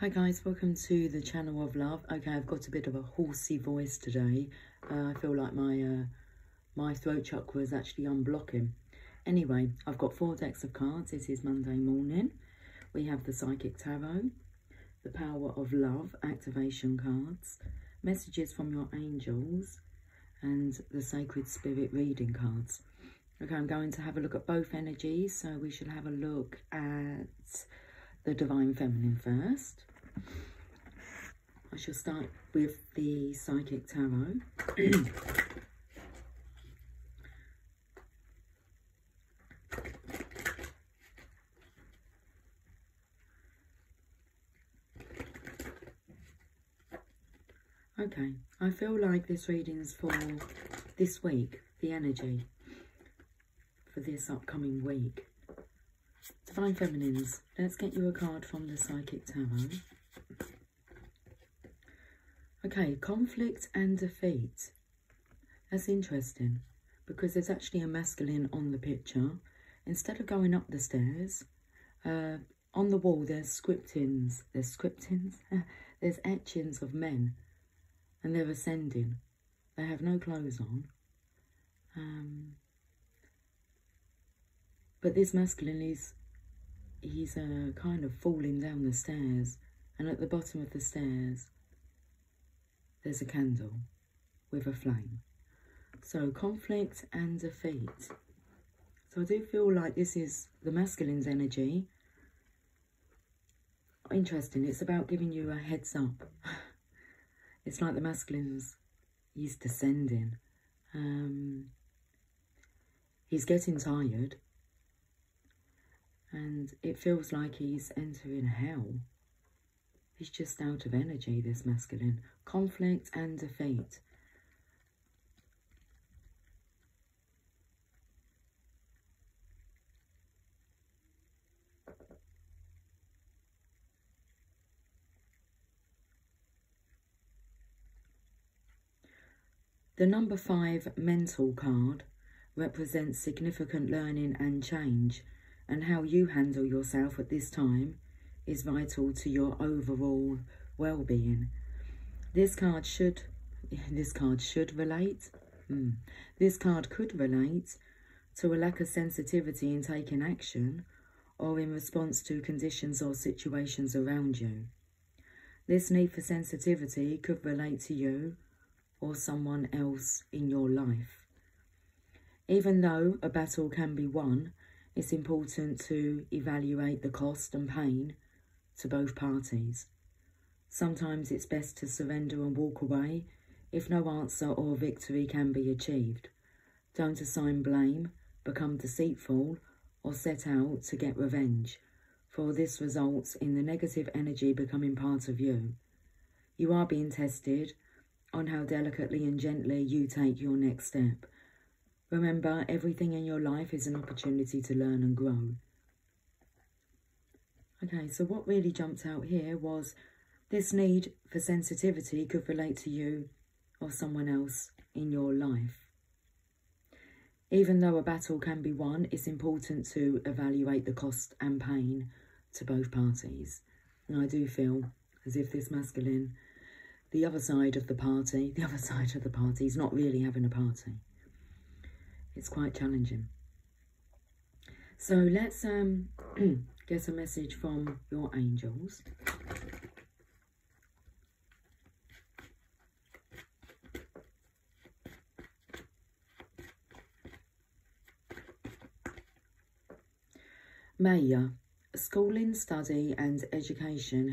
Hi guys, welcome to the channel of love. Okay, I've got a bit of a horsey voice today. I feel like my throat chakra is actually unblocking. Anyway, I've got 4 decks of cards. It is Monday morning. We have the Psychic Tarot, the Power of Love activation cards, messages from your angels, and the Sacred Spirit reading cards. Okay, I'm going to have a look at both energies. So we should have a look at the Divine Feminine first. I shall start with the Psychic Tarot. Okay, I feel like this reading is for this week, the energy for this upcoming week. Divine Feminines, let's get you a card from the Psychic Tarot. Okay, conflict and defeat. That's interesting because there's actually a masculine on the picture. Instead of going up the stairs, on the wall there's scriptings. There's etchings of men, and they're ascending. They have no clothes on. But this masculine he's kind of falling down the stairs, and at the bottom of the stairs there's a candle with a flame. So conflict and defeat. So I do feel like this is the masculine's energy. Interesting, it's about giving you a heads up. It's like the masculine's, he's descending. He's getting tired. And it feels like he's entering hell. He's just out of energy, this masculine. Conflict and defeat. The number 5 mental card represents significant learning and change, and how you handle yourself at this time is vital to your overall well-being. This card could relate to a lack of sensitivity in taking action or in response to conditions or situations around you. This need for sensitivity could relate to you or someone else in your life. Even though a battle can be won, it's important to evaluate the cost and pain to both parties. Sometimes it's best to surrender and walk away if no answer or victory can be achieved. Don't assign blame, become deceitful, or set out to get revenge, for this results in the negative energy becoming part of you. You are being tested on how delicately and gently you take your next step. Remember, everything in your life is an opportunity to learn and grow. Okay, so what really jumped out here was this need for sensitivity could relate to you or someone else in your life. Even though a battle can be won, it's important to evaluate the cost and pain to both parties. And I do feel as if this masculine, the other side of the party is not really having a party. It's quite challenging. So let's get a message from your angels. Maya, schooling, study and education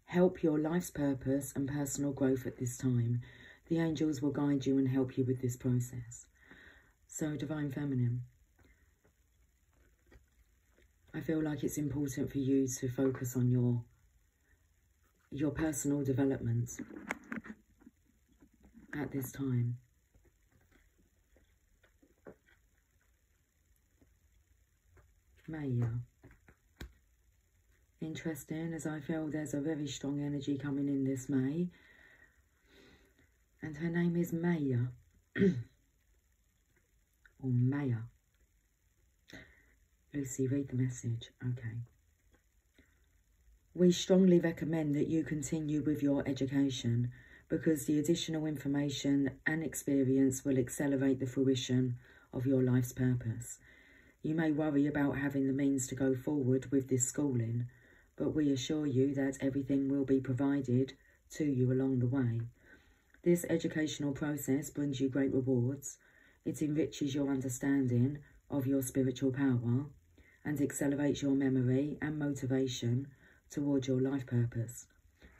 help your life's purpose and personal growth at this time. The angels will guide you and help you with this process. So Divine Feminine, I feel like it's important for you to focus on your personal development at this time. Maya. Interesting, as I feel there's a very strong energy coming in this May. And her name is Maya. Or Maya. Lucy, read the message. Okay. We strongly recommend that you continue with your education because the additional information and experience will accelerate the fruition of your life's purpose. You may worry about having the means to go forward with this schooling, but we assure you that everything will be provided to you along the way. This educational process brings you great rewards. It enriches your understanding of your spiritual power and accelerates your memory and motivation towards your life purpose,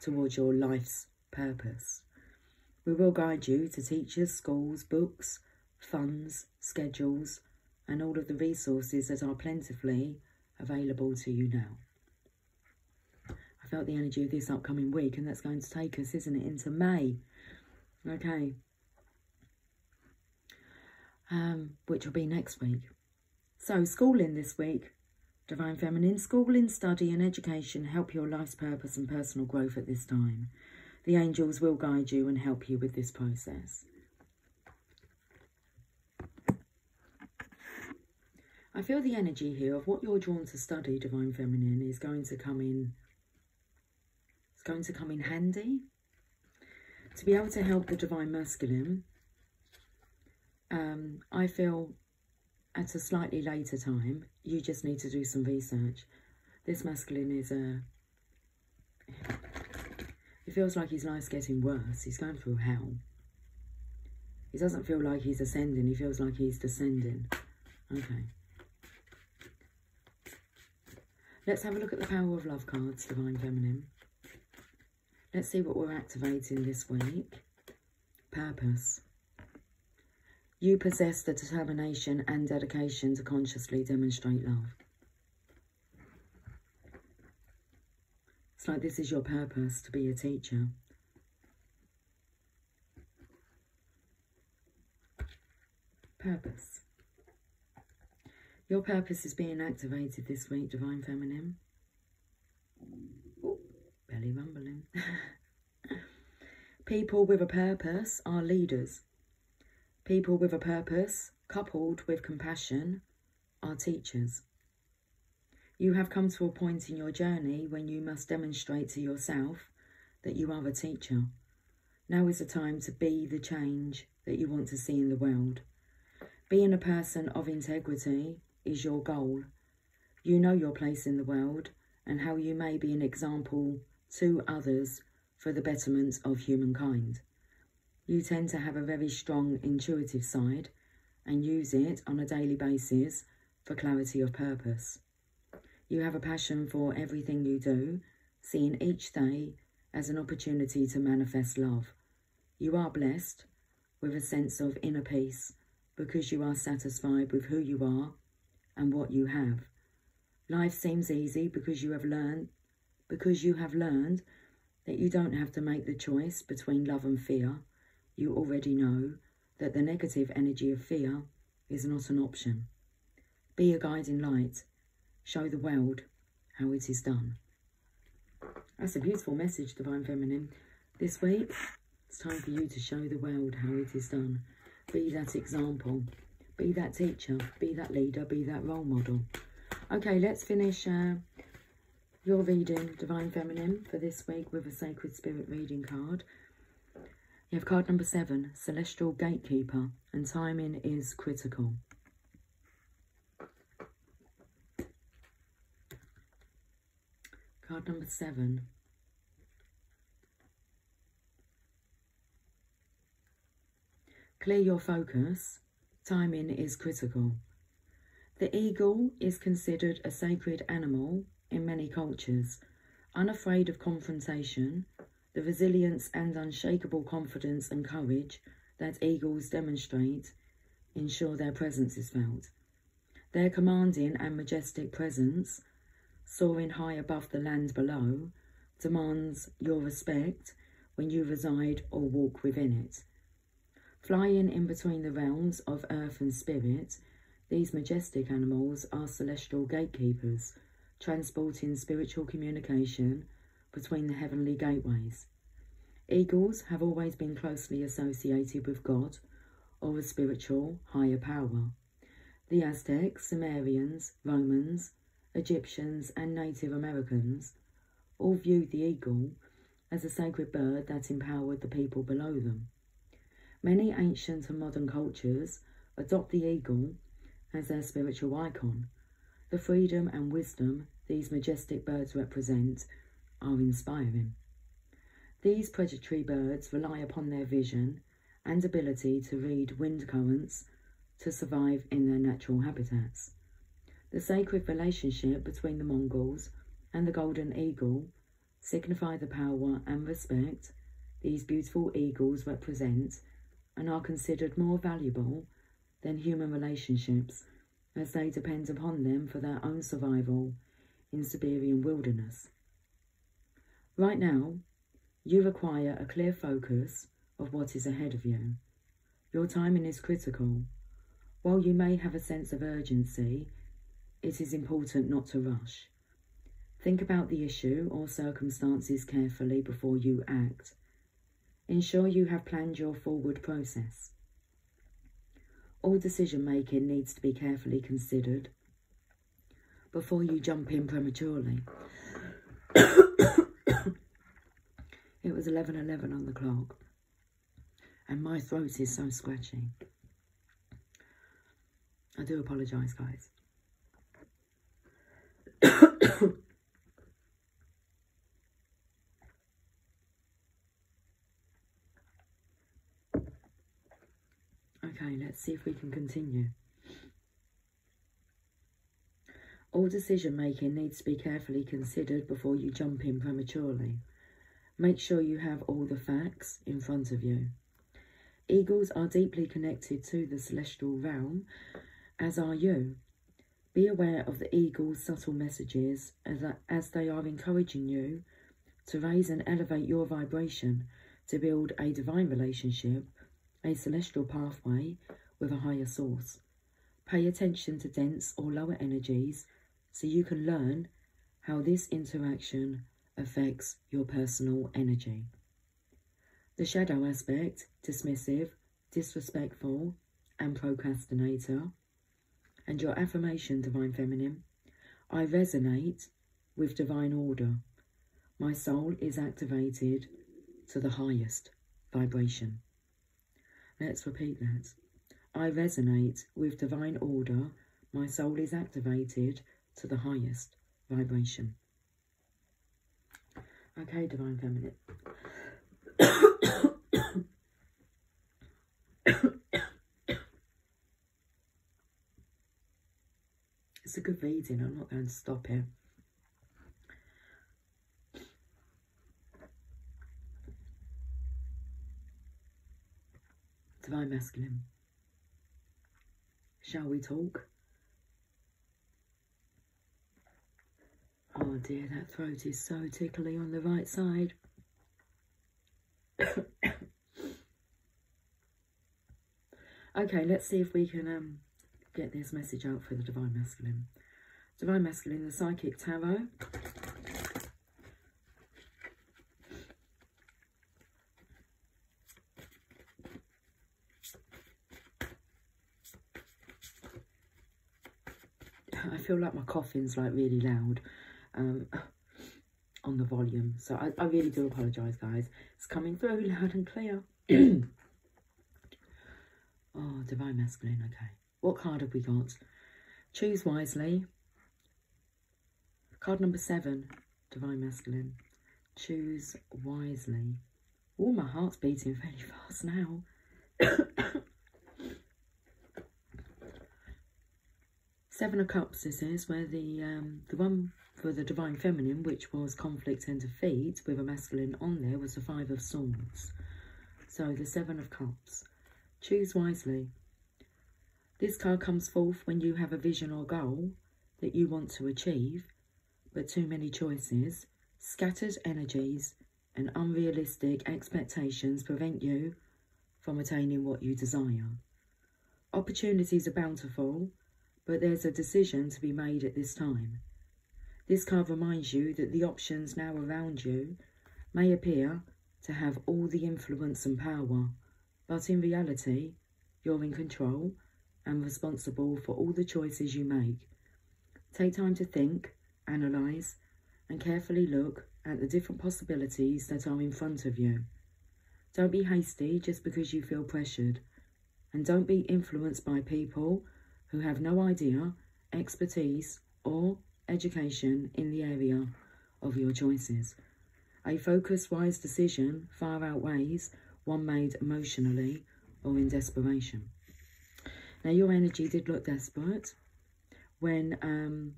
towards your life's purpose. We will guide you to teachers, schools, books, funds, schedules, and all of the resources that are plentifully available to you now. I felt the energy of this upcoming week, and that's going to take us, isn't it, into May? Okay. Which will be next week. So, schooling this week. Divine Feminine, schooling, study and education help your life's purpose and personal growth at this time. The angels will guide you and help you with this process. I feel the energy here of what you're drawn to study, Divine Feminine, is going to come in. It's going to come in handy. To be able to help the Divine Masculine, I feel at a slightly later time, you just need to do some research. This masculine is it feels like his life's getting worse. He's going through hell. He doesn't feel like he's ascending. He feels like he's descending. Okay. Let's have a look at the Power of Love cards, Divine Feminine. Let's see what we're activating this week. Purpose. You possess the determination and dedication to consciously demonstrate love. It's like this is your purpose, to be a teacher. Purpose. Your purpose is being activated this week, Divine Feminine. Ooh, belly rumbling. People with a purpose are leaders. People with a purpose, coupled with compassion, are teachers. You have come to a point in your journey when you must demonstrate to yourself that you are a teacher. Now is the time to be the change that you want to see in the world. Being a person of integrity is your goal. You know your place in the world and how you may be an example to others for the betterment of humankind. You tend to have a very strong intuitive side and use it on a daily basis for clarity of purpose. You have a passion for everything you do, seeing each day as an opportunity to manifest love. You are blessed with a sense of inner peace because you are satisfied with who you are and what you have. Life seems easy because you have learned that you don't have to make the choice between love and fear. You already know that the negative energy of fear is not an option. Be a guiding light. Show the world how it is done. That's a beautiful message, Divine Feminine. This week, it's time for you to show the world how it is done. Be that example. Be that teacher. Be that leader. Be that role model. Okay, let's finish your reading, Divine Feminine, for this week with a Sacred Spirit reading card. You have card number 7, Celestial Gatekeeper, and timing is critical. Card number 7. Clear your focus. Timing is critical. The eagle is considered a sacred animal in many cultures, unafraid of confrontation. The resilience and unshakable confidence and courage that eagles demonstrate ensure their presence is felt. Their commanding and majestic presence, soaring high above the land below, demands your respect when you reside or walk within it. Flying in between the realms of earth and spirit, these majestic animals are celestial gatekeepers, transporting spiritual communication between the heavenly gateways. Eagles have always been closely associated with God or a spiritual higher power. The Aztecs, Sumerians, Romans, Egyptians and Native Americans all viewed the eagle as a sacred bird that empowered the people below them. Many ancient and modern cultures adopt the eagle as their spiritual icon. The freedom and wisdom these majestic birds represent are inspiring. These predatory birds rely upon their vision and ability to read wind currents to survive in their natural habitats. The sacred relationship between the Mongols and the golden eagle signify the power and respect these beautiful eagles represent and are considered more valuable than human relationships, as they depend upon them for their own survival in Siberian wilderness. Right now, you require a clear focus of what is ahead of you. Your timing is critical. While you may have a sense of urgency, it is important not to rush. Think about the issue or circumstances carefully before you act. Ensure you have planned your forward process. All decision-making needs to be carefully considered before you jump in prematurely. It was 11:11 on the clock, and my throat is so scratchy. I do apologise, guys. Okay, let's see if we can continue. All decision-making needs to be carefully considered before you jump in prematurely. Make sure you have all the facts in front of you. Eagles are deeply connected to the celestial realm, as are you. Be aware of the eagle's subtle messages as they are encouraging you to raise and elevate your vibration to build a divine relationship, a celestial pathway with a higher source. Pay attention to dense or lower energies so you can learn how this interaction affects your personal energy. The shadow aspect, dismissive, disrespectful, and procrastinator. And your affirmation, Divine Feminine: I resonate with divine order. My soul is activated to the highest vibration. Let's repeat that. I resonate with divine order. My soul is activated to the highest vibration. Okay, Divine Feminine. It's a good reading. I'm not going to stop it. Divine Masculine. Shall we talk? Oh dear, that throat is so tickly on the right side. Okay, let's see if we can get this message out for the Divine Masculine. Divine Masculine, the Psychic Tarot. I feel like my coughing's like really loud on the volume, so I really do apologise, guys. It's coming through loud and clear. Oh, Divine Masculine, okay. What card have we got? Choose wisely. Card number 7, Divine Masculine. Choose wisely. Oh, my heart's beating very fast now. Seven of Cups, this is, where the one for the Divine Feminine, which was conflict and defeat, with a masculine on there, was the 5 of Swords. So, the 7 of Cups. Choose wisely. This card comes forth when you have a vision or goal that you want to achieve, but too many choices, scattered energies, and unrealistic expectations prevent you from attaining what you desire. Opportunities are bountiful, but there's a decision to be made at this time. This card reminds you that the options now around you may appear to have all the influence and power, but in reality, you're in control and responsible for all the choices you make. Take time to think, analyse, and carefully look at the different possibilities that are in front of you. Don't be hasty just because you feel pressured, and don't be influenced by people who have no idea, expertise, or education in the area of your choices. A focused, wise decision far outweighs one made emotionally or in desperation. Now, your energy did look desperate when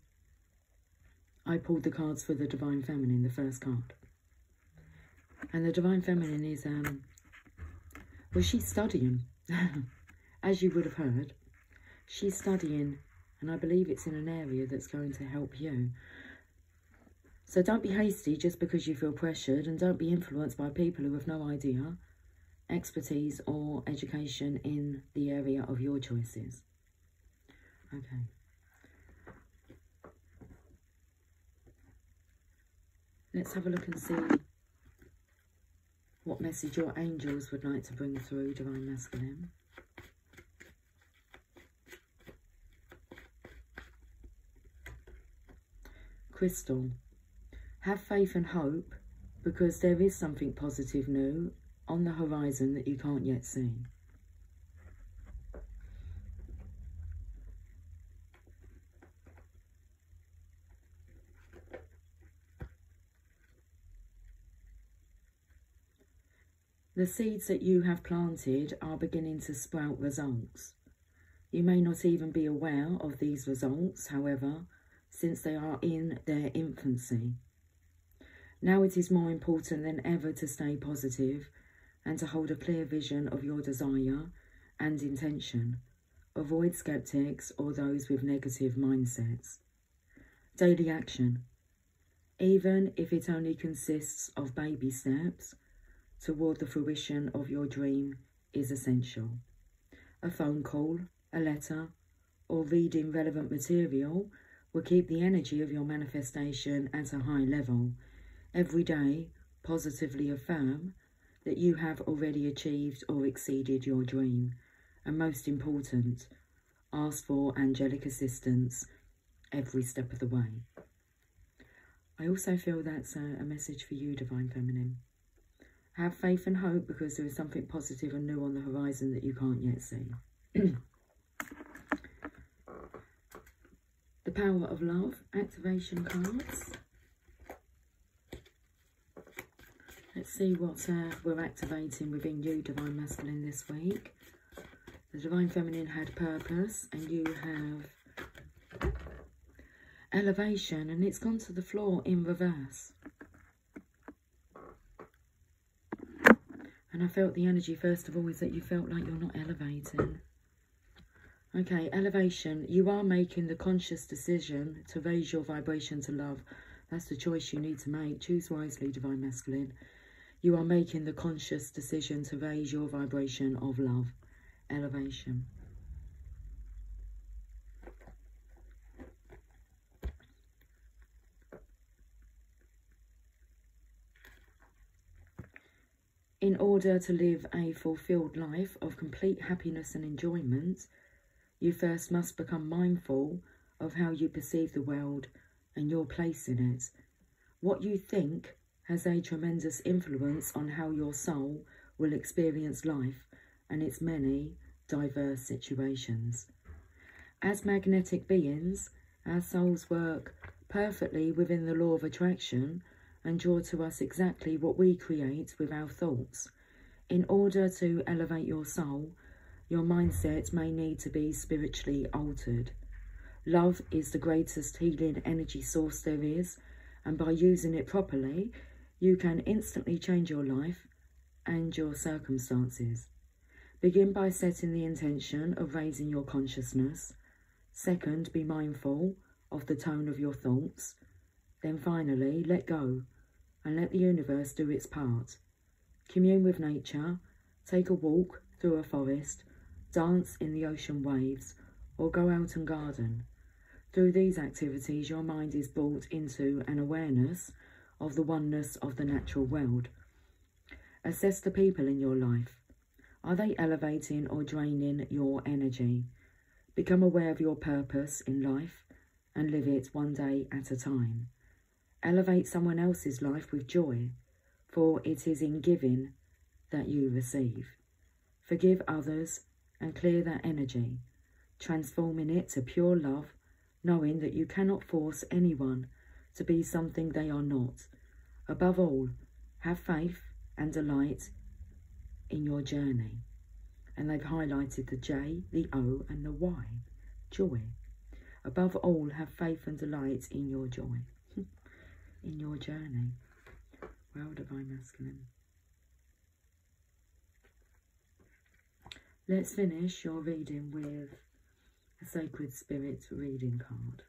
I pulled the cards for the Divine Feminine, the first card. And the Divine Feminine is, well, she's studying, as you would have heard. She's studying, and I believe it's in an area that's going to help you. So don't be hasty just because you feel pressured, and don't be influenced by people who have no idea, expertise, or education in the area of your choices. Okay. Let's have a look and see what message your angels would like to bring through, Divine Masculine. Crystal. Have faith and hope, because there is something positive new on the horizon that you can't yet see. The seeds that you have planted are beginning to sprout results. You may not even be aware of these results, however, since they are in their infancy. Now it is more important than ever to stay positive and to hold a clear vision of your desire and intention. Avoid skeptics or those with negative mindsets. Daily action. Even if it only consists of baby steps toward the fruition of your dream, is essential. A phone call, a letter, or reading relevant material will keep the energy of your manifestation at a high level. Every day, positively affirm that you have already achieved or exceeded your dream. And most important, ask for angelic assistance every step of the way. I also feel that's a message for you, Divine Feminine. Have faith and hope, because there is something positive and new on the horizon that you can't yet see. The Power of Love, activation cards. Let's see what we're activating within you, Divine Masculine, this week. The Divine Feminine had purpose, and you have elevation, and it's gone to the floor in reverse. And I felt the energy, first of all, is that you felt like you're not elevating. Okay, elevation. You are making the conscious decision to raise your vibration to love. That's the choice you need to make. Choose wisely, Divine Masculine. You are making the conscious decision to raise your vibration of love. Elevation. In order to live a fulfilled life of complete happiness and enjoyment, you first must become mindful of how you perceive the world and your place in it. What you think has a tremendous influence on how your soul will experience life and its many diverse situations. As magnetic beings, our souls work perfectly within the law of attraction and draw to us exactly what we create with our thoughts. In order to elevate your soul, your mindset may need to be spiritually altered. Love is the greatest healing energy source there is, and by using it properly, you can instantly change your life and your circumstances. Begin by setting the intention of raising your consciousness. Second, be mindful of the tone of your thoughts. Then finally, let go and let the universe do its part. Commune with nature, take a walk through a forest, dance in the ocean waves, or go out and garden. Through these activities, your mind is brought into an awareness of the oneness of the natural world. Assess the people in your life. Are they elevating or draining your energy? Become aware of your purpose in life and live it one day at a time. Elevate someone else's life with joy, for it is in giving that you receive. Forgive others and clear that energy, transforming it to pure love, knowing that you cannot force anyone to be something they are not. Above all, have faith and delight in your journey. And they've highlighted the J, the O, and the Y. Joy. Above all, have faith and delight in your joy. In your journey. Well, Divine Masculine. Let's finish your reading with a Sacred Spirit reading card.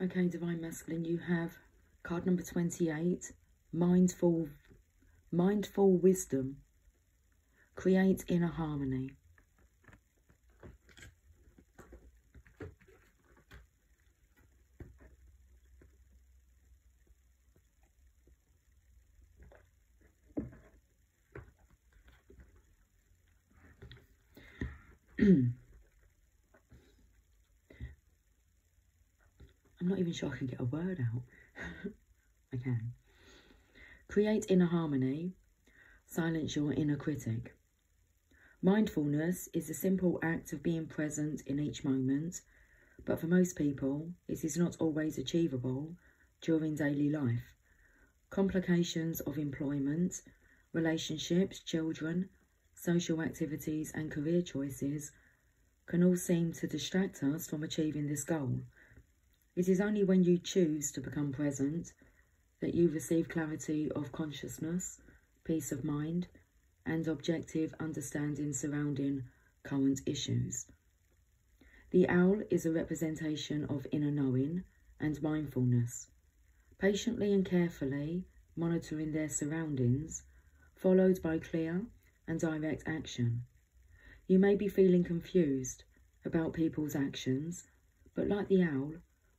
Okay, Divine Masculine, you have card number 28, Mindful Wisdom. Create inner harmony. I'm not even sure I can get a word out. I can. Create inner harmony. Silence your inner critic. Mindfulness is a simple act of being present in each moment, but for most people, it is not always achievable during daily life. Complications of employment, relationships, children, social activities, and career choices can all seem to distract us from achieving this goal. It is only when you choose to become present that you receive clarity of consciousness, peace of mind, and objective understanding surrounding current issues. The owl is a representation of inner knowing and mindfulness. Patiently and carefully monitoring their surroundings, followed by clear and direct action. You may be feeling confused about people's actions, but like the owl,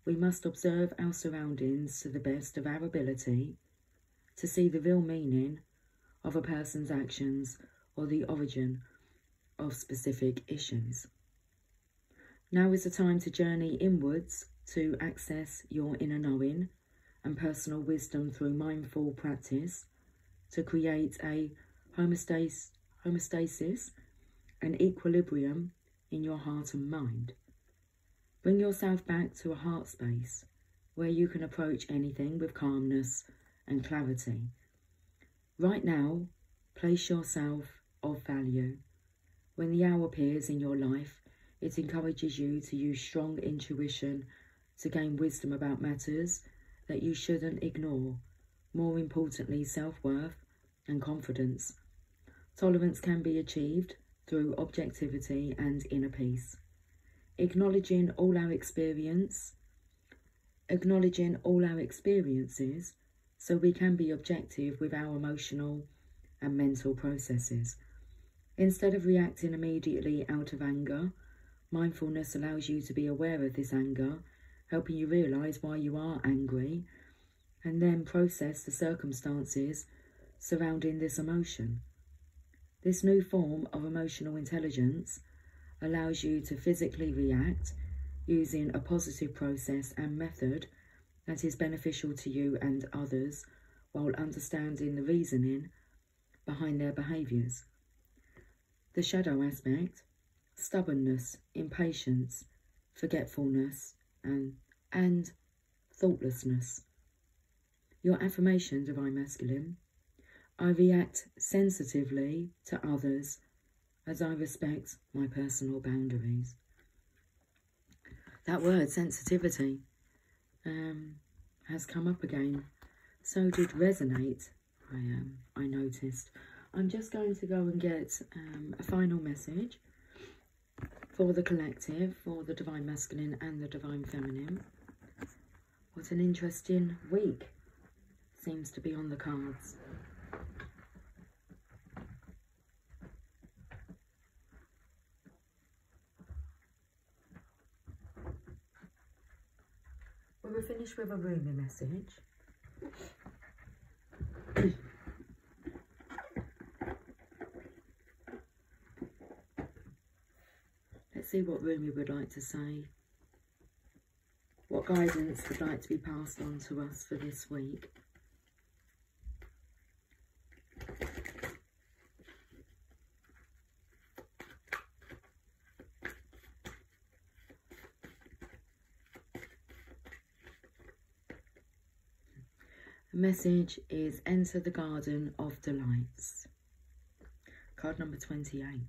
we must observe our surroundings to the best of our ability to see the real meaning of a person's actions or the origin of specific issues. Now is the time to journey inwards to access your inner knowing and personal wisdom through mindful practice to create a homeostasis and equilibrium in your heart and mind. Bring yourself back to a heart space where you can approach anything with calmness and clarity. Right now, place yourself of value. When the owl appears in your life, it encourages you to use strong intuition to gain wisdom about matters that you shouldn't ignore. More importantly, self-worth and confidence. Tolerance can be achieved through objectivity and inner peace. Acknowledging all our experiences so we can be objective with our emotional and mental processes. Instead of reacting immediately out of anger, mindfulness allows you to be aware of this anger, helping you realise why you are angry, and then process the circumstances surrounding this emotion. This new form of emotional intelligence allows you to physically react using a positive process and method that is beneficial to you and others, while understanding the reasoning behind their behaviours. The shadow aspect: stubbornness, impatience, forgetfulness, and thoughtlessness. Your affirmation, Divine Masculine: I react sensitively to others as I respect my personal boundaries. That word, sensitivity, has come up again. So did resonate, I noticed. I'm just going to go and get a final message for the collective, for the Divine Masculine and the Divine Feminine. What an interesting week seems to be on the cards. We will finish with a Rumi message. see what Rumi would like to say. What guidance would like to be passed on to us for this week? The message is enter the garden of delights. Card number 28.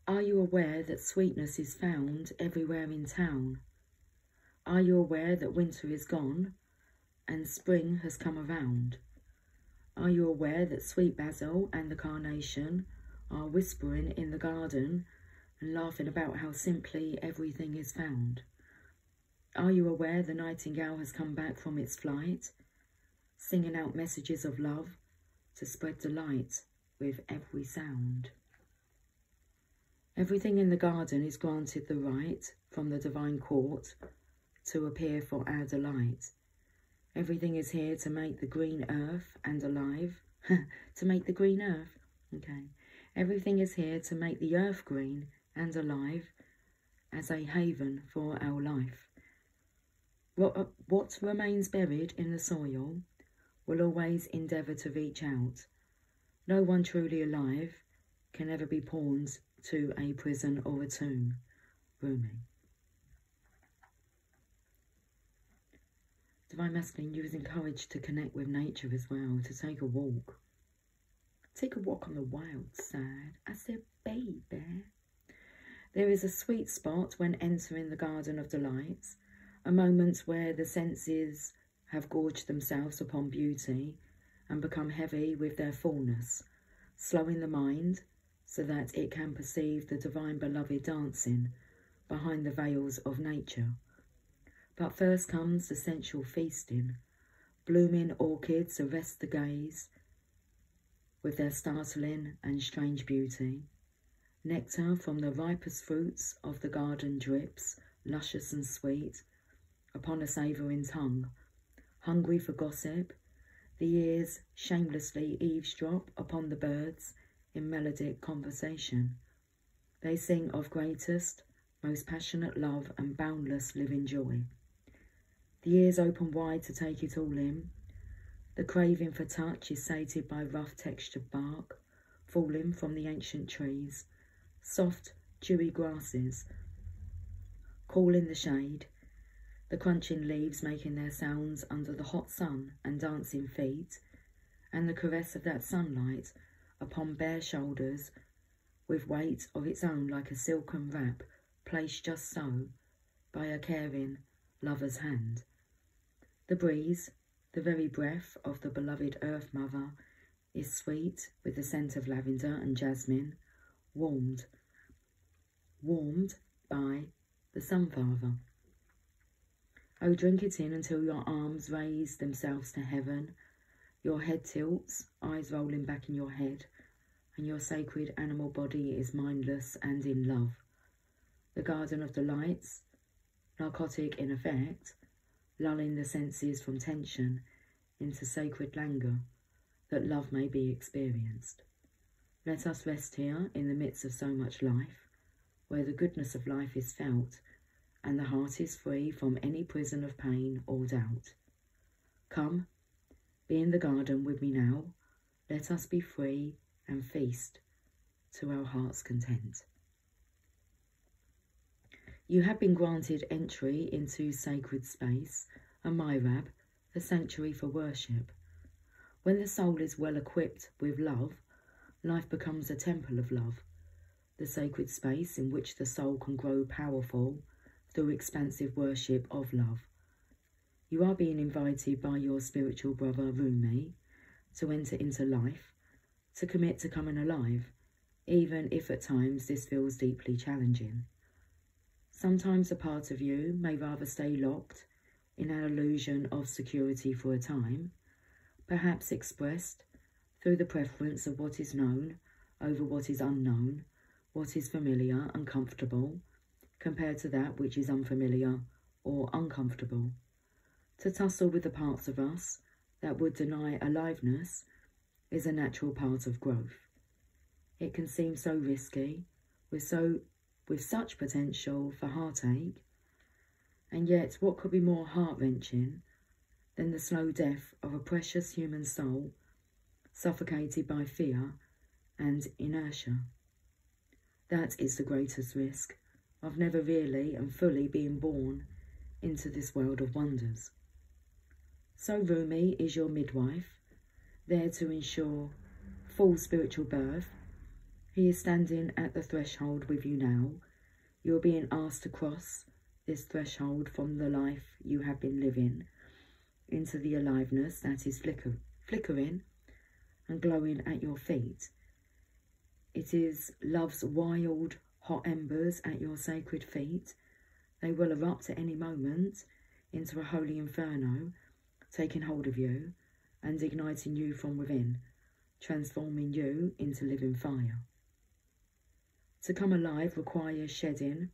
Are you aware that sweetness is found everywhere in town? Are you aware that winter is gone and spring has come around? Are you aware that sweet basil and the carnation are whispering in the garden and laughing about how simply everything is found? Are you aware the nightingale has come back from its flight, singing out messages of love to spread delight with every sound? Everything in the garden is granted the right from the divine court to appear for our delight. Everything is here to make the green earth and alive. To make the green earth. Okay. Everything is here to make the earth green and alive as a haven for our life. What remains buried in the soil will always endeavour to reach out. No one truly alive can ever be pawned to a prison or a tomb. Rumi. Divine Masculine, you was encouraged to connect with nature as well, to take a walk. Take a walk on the wild side. I said, baby. There is a sweet spot when entering the Garden of Delights, a moment where the senses have gorged themselves upon beauty and become heavy with their fullness, slowing the mind so that it can perceive the divine beloved dancing behind the veils of nature. But first comes the sensual feasting. Blooming orchids arrest the gaze with their startling and strange beauty. Nectar from the ripest fruits of the garden drips, luscious and sweet, upon a savouring tongue. Hungry for gossip, the ears shamelessly eavesdrop upon the birds in melodic conversation. They sing of greatest, most passionate love and boundless living joy. The ears open wide to take it all in. The craving for touch is sated by rough textured bark, falling from the ancient trees, soft, dewy grasses, cool in the shade, the crunching leaves making their sounds under the hot sun and dancing feet, and the caress of that sunlight upon bare shoulders, with weight of its own like a silken wrap placed just so by a caring lover's hand. The breeze, the very breath of the beloved Earth Mother, is sweet with the scent of lavender and jasmine, warmed by the Sunfather. Oh, drink it in until your arms raise themselves to heaven, your head tilts, eyes rolling back in your head, and your sacred animal body is mindless and in love. The Garden of Delights, narcotic in effect, lulling the senses from tension into sacred languor, that love may be experienced. Let us rest here in the midst of so much life, where the goodness of life is felt, and the heart is free from any prison of pain or doubt. Come, be in the garden with me now, let us be free and feast to our heart's content. You have been granted entry into sacred space, a mihrab, the sanctuary for worship. When the soul is well equipped with love, life becomes a temple of love, the sacred space in which the soul can grow powerful through expansive worship of love. You are being invited by your spiritual brother Rumi to enter into life, to commit to coming alive, even if at times this feels deeply challenging. Sometimes a part of you may rather stay locked in an illusion of security for a time, perhaps expressed through the preference of what is known over what is unknown, what is familiar and comfortable, compared to that which is unfamiliar or uncomfortable. To tussle with the parts of us that would deny aliveness is a natural part of growth. It can seem so risky, with such potential for heartache, and yet what could be more heart-wrenching than the slow death of a precious human soul suffocated by fear and inertia? That is the greatest risk of never really and fully being born into this world of wonders. So Rumi is your midwife, there to ensure full spiritual birth. He is standing at the threshold with you now. You are being asked to cross this threshold from the life you have been living into the aliveness that is flickering and glowing at your feet. It is love's wild, hot embers at your sacred feet. They will erupt at any moment into a holy inferno, taking hold of you and igniting you from within, transforming you into living fire. To come alive requires shedding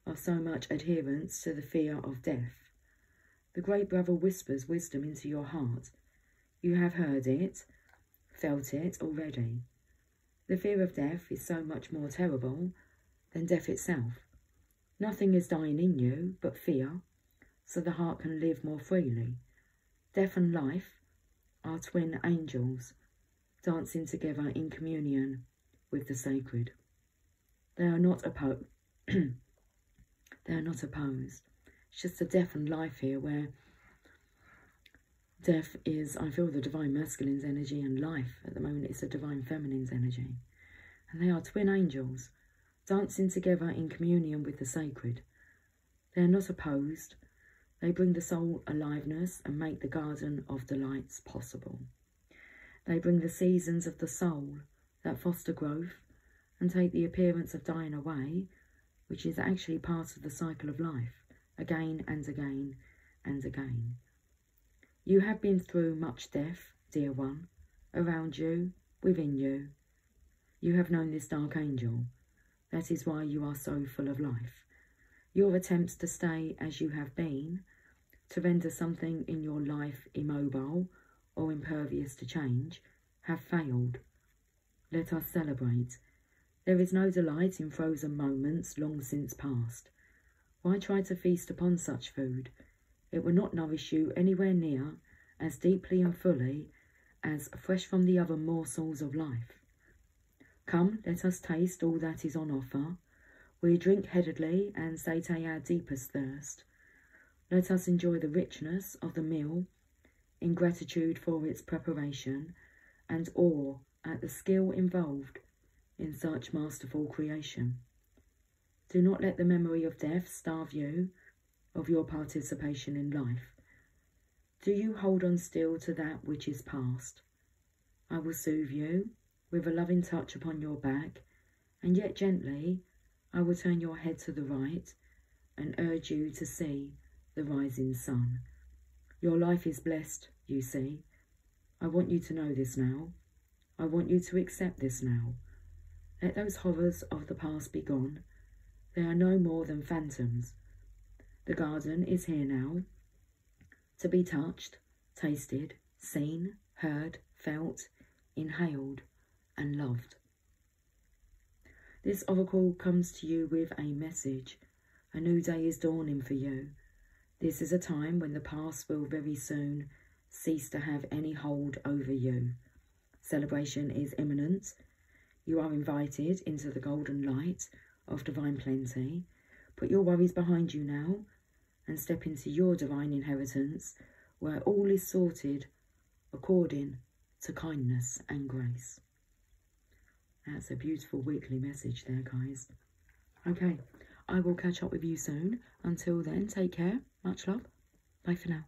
of so much adherence to the fear of death. The Great Brother whispers wisdom into your heart. You have heard it, felt it already. The fear of death is so much more terrible than death itself. Nothing is dying in you but fear, so the heart can live more freely. Death and life are twin angels, dancing together in communion with the sacred. They are not opposed. They are not opposed. It's just the death and life here, where death is, I feel, the divine masculine's energy, and life at the moment is the divine feminine's energy. And they are twin angels, dancing together in communion with the sacred. They are not opposed. They bring the soul aliveness and make the garden of delights possible. They bring the seasons of the soul that foster growth and take the appearance of dying away, which is actually part of the cycle of life, again and again and again. You have been through much death, dear one, around you, within you. You have known this dark angel. That is why you are so full of life. Your attempts to stay as you have been, to render something in your life immobile or impervious to change, have failed. Let us celebrate. There is no delight in frozen moments long since past. Why try to feast upon such food? It will not nourish you anywhere near as deeply and fully as fresh from the other morsels of life. Come, let us taste all that is on offer. We drink headedly and sate our deepest thirst. Let us enjoy the richness of the meal, in gratitude for its preparation, and awe at the skill involved in such masterful creation. Do not let the memory of death starve you of your participation in life. Do you hold on still to that which is past? I will soothe you with a loving touch upon your back, and yet gently I will turn your head to the right and urge you to see the rising sun. Your life is blessed, you see. I want you to know this now. I want you to accept this now. Let those horrors of the past be gone. They are no more than phantoms. The garden is here now, to be touched, tasted, seen, heard, felt, inhaled, and loved. This oracle comes to you with a message. A new day is dawning for you. This is a time when the past will very soon cease to have any hold over you. Celebration is imminent. You are invited into the golden light of divine plenty. Put your worries behind you now and step into your divine inheritance, where all is sorted according to kindness and grace. That's a beautiful weekly message there, guys. Okay, I will catch up with you soon. Until then, take care. Much love. Bye for now.